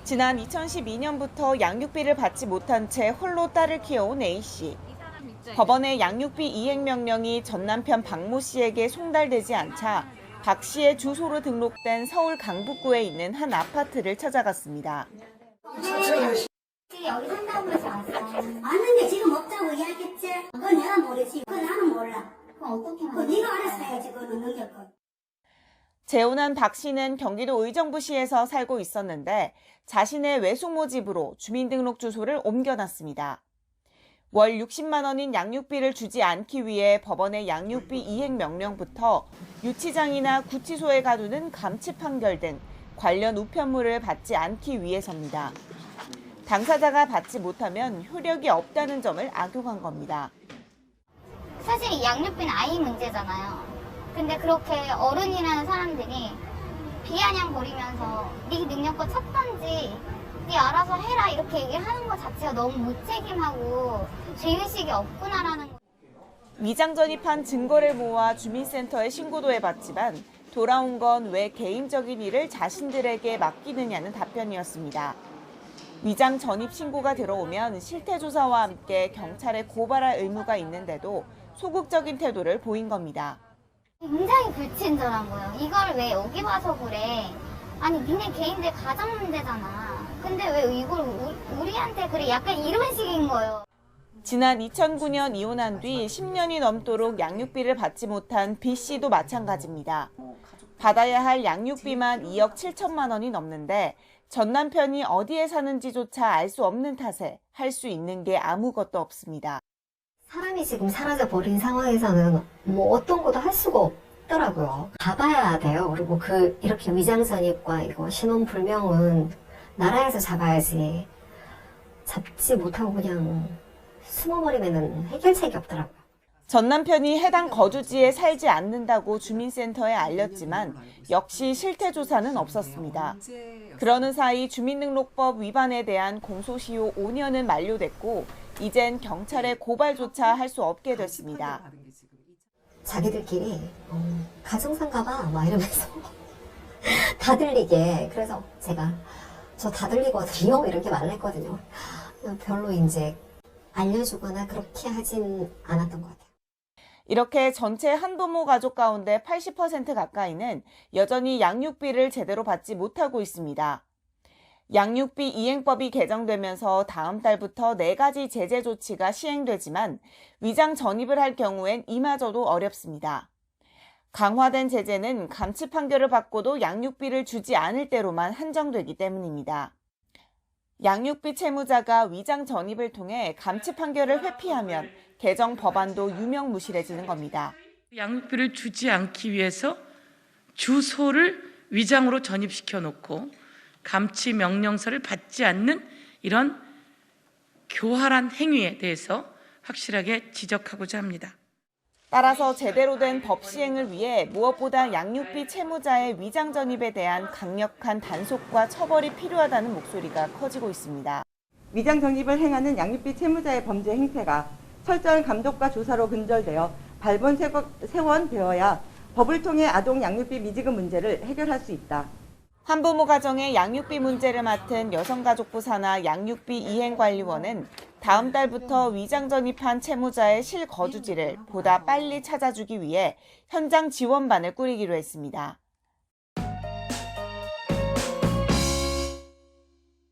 지난 2012년부터 양육비를 받지 못한 채 홀로 딸을 키워온 A씨. 법원의 양육비 이행 명령이 전 남편 박모 씨에게 송달되지 않자 박 씨의 주소로 등록된 서울 강북구에 있는 한 아파트를 찾아갔습니다. 여기 산다고 해서 왔어. 왔는데 지금 없다고 이야기했지? 그건 내가 모르지. 그건 나는 몰라. 그럼 어떻게 그건 네가 알아서 해야지. 그거는 능력은. 재혼한 박 씨는 경기도 의정부시에서 살고 있었는데 자신의 외숙모 집으로 주민등록 주소를 옮겨놨습니다. 월 60만 원인 양육비를 주지 않기 위해 법원의 양육비 이행 명령부터 유치장이나 구치소에 가두는 감치 판결 등 관련 우편물을 받지 않기 위해서입니다. 당사자가 받지 못하면 효력이 없다는 점을 악용한 겁니다. 사실 이 양육비는 아이 문제잖아요. 근데 그렇게 어른이라는 사람들이 비아냥 거리면서 네 능력껏 찾던지 네 알아서 해라 이렇게 얘기하는 것 자체가 너무 무책임하고 죄의식이 없구나라는 거. 위장 전입한 증거를 모아 주민센터에 신고도 해봤지만 돌아온 건 왜 개인적인 일을 자신들에게 맡기느냐는 답변이었습니다. 위장 전입 신고가 들어오면 실태조사와 함께 경찰에 고발할 의무가 있는데도 소극적인 태도를 보인 겁니다. 굉장히 불친절한 거예요. 이걸 왜 여기 와서 그래? 아니 니네 개인들 가정 문제잖아. 근데 왜 이걸 우리한테 그래? 약간 이런 식인 거예요. 지난 2009년 이혼한 뒤 10년이 넘도록 양육비를 받지 못한 B 씨도 마찬가지입니다. 받아야 할 양육비만 2억 7천만 원이 넘는데 전 남편이 어디에 사는지조차 알 수 없는 탓에 할 수 있는 게 아무것도 없습니다. 사람이 지금 사라져 버린 상황에서는 뭐 어떤 것도 할 수가 없더라고요. 잡아야 돼요. 그리고 이렇게 위장전입과 이거 신원불명은 나라에서 잡아야지. 잡지 못하고 그냥 숨어버리면 해결책이 없더라고요. 전 남편이 해당 거주지에 살지 않는다고 주민센터에 알렸지만 역시 실태조사는 없었습니다. 그러는 사이 주민등록법 위반에 대한 공소시효 5년은 만료됐고 이젠 경찰에 고발조차 할 수 없게 됐습니다. 자기들끼리 가정상가 봐 막 이러면서 다 들리게. 그래서 제가 저 다 들리거든요 이렇게 말을 했거든요. 별로 이제 알려주거나 그렇게 하진 않았던 것 같아요. 이렇게 전체 한부모 가족 가운데 80% 가까이는 여전히 양육비를 제대로 받지 못하고 있습니다. 양육비 이행법이 개정되면서 다음 달부터 4가지 제재 조치가 시행되지만 위장 전입을 할 경우엔 이마저도 어렵습니다. 강화된 제재는 감치 판결을 받고도 양육비를 주지 않을 때로만 한정되기 때문입니다. 양육비 채무자가 위장 전입을 통해 감치 판결을 회피하면 개정 법안도 유명무실해지는 겁니다. 양육비를 주지 않기 위해서 주소를 위장으로 전입시켜 놓고 감치 명령서를 받지 않는 이런 교활한 행위에 대해서 확실하게 지적하고자 합니다. 따라서 제대로 된 법 시행을 위해 무엇보다 양육비 채무자의 위장 전입에 대한 강력한 단속과 처벌이 필요하다는 목소리가 커지고 있습니다. 위장 전입을 행하는 양육비 채무자의 범죄 행태가 철저한 감독과 조사로 근절되어 발본세원되어야 법을 통해 아동 양육비 미지급 문제를 해결할 수 있다. 한부모 가정의 양육비 문제를 맡은 여성가족부 산하 양육비 이행관리원은 다음 달부터 위장 전입한 채무자의 실거주지를 보다 빨리 찾아주기 위해 현장 지원반을 꾸리기로 했습니다.